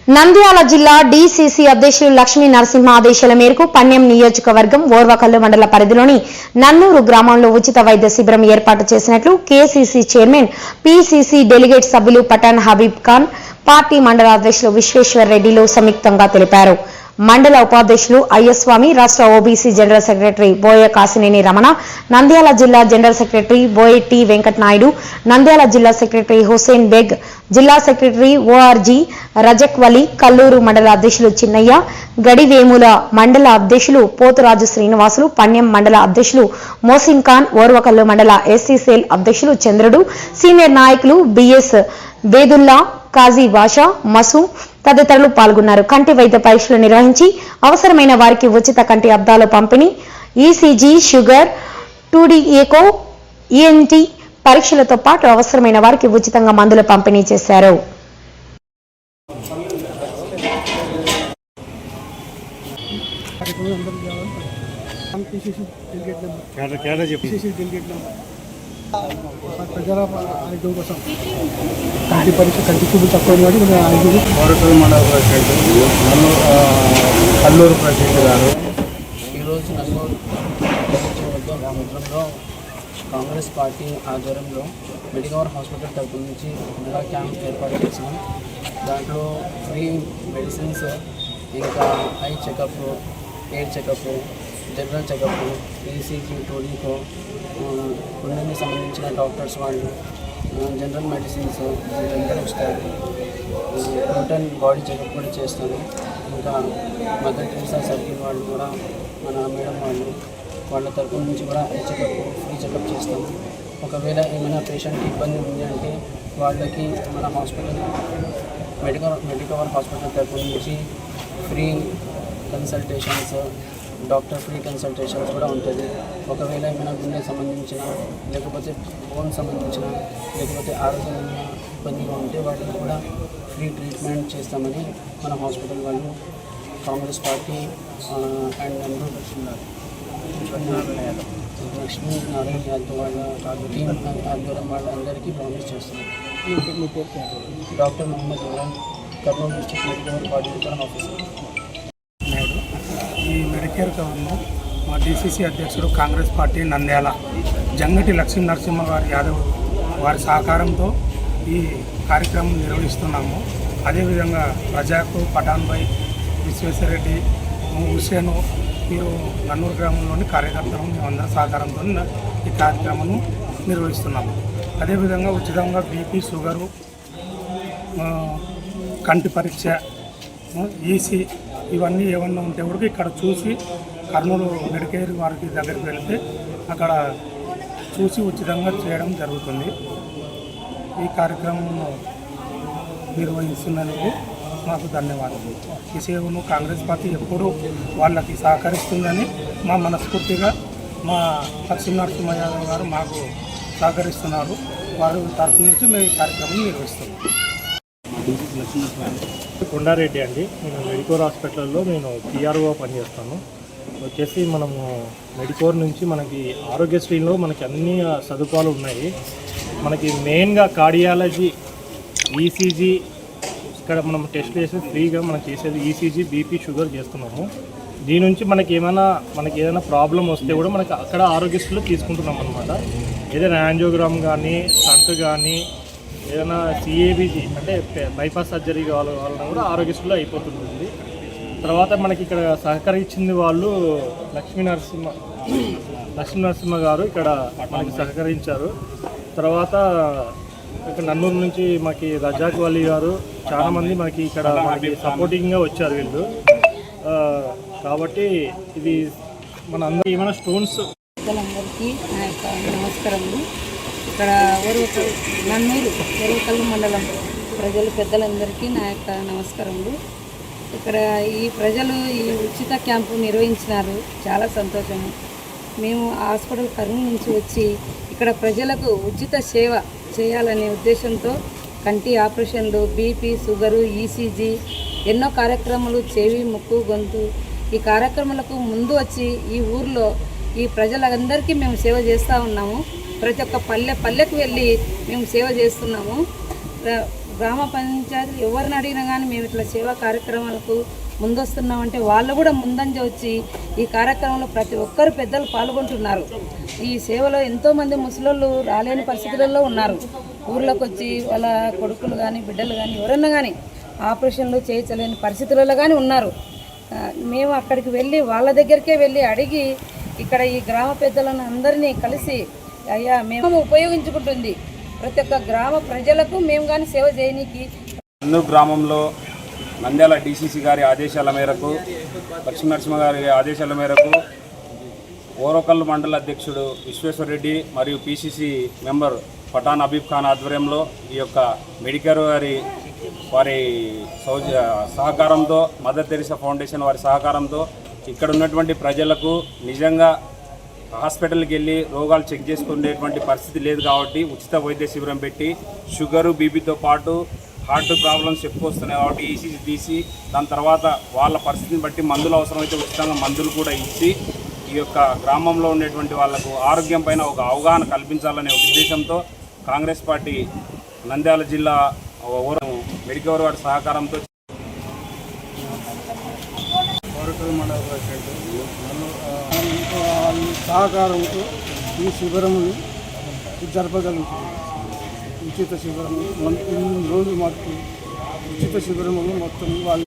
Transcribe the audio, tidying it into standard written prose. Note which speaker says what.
Speaker 1: నంద్యాల జిల్లా డీసీసీ అధ్యక్షులు లక్ష్మీ నరసింహ ఆదేశాల మేరకు పన్యం నియోజకవర్గం ఓర్వకల్లు మండల పరిధిలోని నన్నూరు గ్రామంలో ఉచిత వైద్య శిబిరం ఏర్పాటు చేసినట్లు కేసీసీ చైర్మన్ పీసీసీ డెలిగేట్ సభ్యులు పఠాన్ హబీబ్ ఖాన్ పార్టీ మండల అధ్యక్షులు విశ్వేశ్వర్ రెడ్డిలు సంయుక్తంగా తెలిపారు. మండల ఉపాధ్యక్షులు అయ్యస్వామి, రాష్ట్ర ఓబీసీ జనరల్ సెక్రటరీ బోయ కాసినేని రమణ, నంద్యాల జిల్లా జనరల్ సెక్రటరీ బోయ టి వెంకటనాయుడు, నంద్యాల జిల్లా సెక్రటరీ హుసేన్ బేగ్, జిల్లా సెక్రటరీ ఓఆర్జీ రజక్ వలి, కల్లూరు మండల అధ్యక్షులు చిన్నయ్య, గడివేముల మండల అధ్యక్షులు పోతురాజు శ్రీనివాసులు, పన్యం మండల అధ్యక్షులు మోసిన్ ఖాన్, ఓర్వకల్లు మండల ఎస్సీ సెల్ అధ్యక్షులు చంద్రుడు, సీనియర్ నాయకులు బిఎస్ బేదుల్లా, కాజీ బాషా, మసు తదితరులు పాల్గొన్నారు. కంటి వైద్య పరీక్షలు నిర్వహించి అవసరమైన వారికి ఉచిత కంటి అద్దాలు పంపిణీ, ECG, sugar, 2D echo, ENT పరీక్షలతో పాటు అవసరమైన వారికి ఉచితంగా మందులు పంపిణీ చేశారు.
Speaker 2: ప్రజల ఆరోగ్యం కోసం కంటి పరీక్ష కంటి చూపు తక్కువ
Speaker 3: ఓర్వకల్లు మండల ప్రెసిడెంట్ కల్లూరు ప్రెసిడెంట్ గారు
Speaker 4: ఈరోజు నన్నూరు మండలంలో కాంగ్రెస్ పార్టీ ఆధ్వర్యంలో మెడికవర్ హాస్పిటల్ తరపు నుంచి మెగా క్యాంప్ ఏర్పాటు చేసినాం. దాంట్లో ఫ్రీ మెడిసిన్స్, ఇంకా eye checkup, ear checkup, general checkup, ECG, two D echo, గుండెకి సంబంధించిన డాక్టర్స్ వాళ్ళు, general medicines, general stock, total body checkup కూడా చేస్తారు. ఇంకా మదర్ టెరిసా సర్కిల్ వాళ్ళు కూడా మన మేడం వాళ్ళ తరపు నుంచి కూడా ఐ చెకప్, ఫ్రీ చెకప్ చేస్తాము. ఒకవేళ ఏమైనా పేషెంట్కి ఇబ్బంది ఉంది అంటే వాళ్ళకి మన హాస్పిటల్ మెడికవర్ హాస్పిటల్ తరపు నుంచి free consultations, doctor free consultations కూడా ఉంటుంది. ఒకవేళ ఏమైనా గుండె సంబంధించిన, లేకపోతే బోన్ సంబంధించిన, లేకపోతే ఆరోగ్యమైన ఇబ్బందిగా ఉంటే వాటికి కూడా ఫ్రీ ట్రీట్మెంట్ చేస్తామని మన హాస్పిటల్ వాళ్ళు, కాంగ్రెస్ పార్టీ అండ్ లక్ష్మీనారాయణ యాదవ్ వాళ్ళ టీం ఆధ్వర్యం వాళ్ళందరికీ ప్రామిస్ చేస్తున్నారు. Doctor Mohammed Imran, Kurnool district medical coordinator officer.
Speaker 2: ఈ మెడికేర్ కవర్ను మా డీసీసీ అధ్యక్షుడు కాంగ్రెస్ పార్టీ నంద్యాల జంగటి లక్ష్మీ నరసింహ గారి యాదవ్ వారి సహకారంతో ఈ కార్యక్రమం నిర్వహిస్తున్నాము. అదేవిధంగా రజాకు, పఠాన్ భాయ్, విశ్వేశ్వర రెడ్డి, హుసేను, మీరు నన్నూరు గ్రామంలోని కార్యకర్తలు మేమందరం సహకారంతో ఈ కార్యక్రమం నిర్వహిస్తున్నాము. అదేవిధంగా ఉచితంగా బీపీ, షుగరు, కంటి పరీక్ష, ఈసీ ఇవన్నీ ఏమన్నా ఉంటే కూడా ఇక్కడ చూసి కర్నూలు మెడికేర్ వారికి దగ్గరికి వెళితే అక్కడ చూసి ఉచితంగా చేయడం జరుగుతుంది. ఈ కార్యక్రమం నిర్వహిస్తున్నందుకు మాకు ధన్యవాదాలు. ఈ సేవను కాంగ్రెస్ పార్టీ ఎప్పుడూ వాళ్ళకి సహకరిస్తుందని మా మనస్ఫూర్తిగా మా లక్ష్మీ నరసింహ యాదవ్ గారు మాకు సహకరిస్తున్నారు. వారి తరఫు నుంచి మేము ఈ కార్యక్రమం నిర్వహిస్తున్నాం.
Speaker 3: కొండారెడ్డి అండి, నేను మెడికోర్ హాస్పిటల్లో నేను పిఆర్ఓ పనిచేస్తాను. వచ్చేసి మనము మెడికోర్ నుంచి మనకి ఆరోగ్యశ్రీలో మనకి అన్ని సదుపాయాలు ఉన్నాయి. మనకి మెయిన్గా కార్డియాలజీ, ఈసీజీ ఇక్కడ మనం టెస్ట్ చేసి ఫ్రీగా మనం చేసేది ఈసీజీ, బీపీ, షుగర్ చేస్తున్నాము. దీని నుంచి మనకి ఏదైనా ప్రాబ్లం వస్తే కూడా మనకి అక్కడ ఆరోగ్యశ్రీలో తీసుకుంటున్నాం అనమాట. ఏదైనా యాంజియోగ్రామ్ కానీ, స్టంట్ కానీ, ఏదైనా సిఏబీజీ అంటే బైపాస్ సర్జరీ కావాలన్నా కూడా ఆరోగ్యశ్రీలో అయిపోతుంటుంది. తర్వాత మనకి ఇక్కడ సహకరించింది వాళ్ళు లక్ష్మీ నరసింహ గారు ఇక్కడ మనకి సహకరించారు. తర్వాత ఇక్కడ నన్నూరు నుంచి మాకు రజాక్ వలి గారు చాలామంది మనకి ఇక్కడ మనకి సపోర్టింగ్గా వచ్చారు వీళ్ళు. కాబట్టి ఇది మన అందరూ ఏమైనా స్టోన్స్
Speaker 5: అందరికీ నా యొక్క నమస్కారములు. ఇక్కడ నన్నూరు ఓర్వకల్లు మండలం ప్రజలు పెద్దలందరికీ నా యొక్క నమస్కారములు. ఇక్కడ ఈ ప్రజలు ఈ ఉచిత క్యాంపు నిర్వహించినారు, చాలా సంతోషము. మేము హాస్పిటల్ కర్నూలు నుంచి వచ్చి ఇక్కడ ప్రజలకు ఉచిత సేవ చేయాలనే ఉద్దేశంతో కంటి ఆపరేషన్లు, బీపీ, షుగరు, ఈసీజీ ఎన్నో కార్యక్రమాలు, చెవి, ముక్కు, గొంతు ఈ కార్యక్రమాలకు ముందు వచ్చి ఈ ఊర్లో ఈ ప్రజలందరికీ మేము సేవ చేస్తూ ఉన్నాము. ప్రతి ఒక్క పల్లెకు వెళ్ళి మేము సేవ చేస్తున్నాము. గ్రామ పంచాయతీలు ఎవరిని అడిగినా కానీ మేము ఇట్లా సేవా కార్యక్రమాలకు ముందొస్తున్నామంటే వాళ్ళు కూడా ముందంజ వచ్చి ఈ కార్యక్రమంలో ప్రతి ఒక్కరు పెద్దలు పాల్గొంటున్నారు. ఈ సేవలో ఎంతోమంది ముసలోళ్ళు రాలేని పరిస్థితులలో ఉన్నారు. ఊర్లోకి వచ్చి వాళ్ళ కొడుకులు కానీ బిడ్డలు కానీ ఎవరన్నా కానీ ఆపరేషన్లు చేయించలేని పరిస్థితులలో కానీ ఉన్నారు. మేము అక్కడికి వెళ్ళి వాళ్ళ దగ్గరికే వెళ్ళి అడిగి ఇక్కడ ఈ గ్రామ పెద్దలను అందరినీ కలిసి అయ్యా మేము ఉపయోగించుకుంటుంది ప్రతి ఒక్క గ్రామ ప్రజలకు మేము కానీ సేవ చేయనీకి
Speaker 6: నన్నూరు గ్రామంలో నంద్యాల డీసీసీ గారి ఆదేశాల మేరకు లక్ష్మీ నరసింహ గారి ఆదేశాల మేరకు ఓరకల్లు మండల అధ్యక్షుడు విశ్వేశ్వరరెడ్డి మరియు పిసిసి మెంబర్ పఠాన్ అబీబ్ ఖాన్ ఆధ్వర్యంలో ఈ యొక్క మెడికేర్ వారి సహకారంతో మదర్ తెరిసా ఫౌండేషన్ వారి సహకారంతో ఇక్కడ ఉన్నటువంటి ప్రజలకు నిజంగా హాస్పిటల్కి వెళ్ళి రోగాలు చెక్ చేసుకునేటువంటి పరిస్థితి లేదు కాబట్టి ఉచిత వైద్య శిబిరం పెట్టి షుగరు బీపీతో పాటు హార్ట్ ప్రాబ్లమ్స్ ఎక్కువ వస్తున్నాయి కాబట్టి ఈసీజీ తీసి దాని తర్వాత వాళ్ళ పరిస్థితిని బట్టి మందులు అవసరమైతే ఉచితంగా మందులు కూడా ఇచ్చి ఈ యొక్క గ్రామంలో ఉండేటువంటి వాళ్లకు ఆరోగ్యం పైన ఒక అవగాహన కల్పించాలనే ఉద్దేశంతో కాంగ్రెస్ పార్టీ నంద్యాల జిల్లా మెడికవర్ వారి సహకారంతో
Speaker 7: మండల ప్రెసిడెంట్ సహకారంతో ఈ శిబిరమును జరపగలుగుతుంది. ఉచిత శిబిరము 8 రోజులు మాకు ఉచిత శిబిరములు మొత్తం వాళ్ళ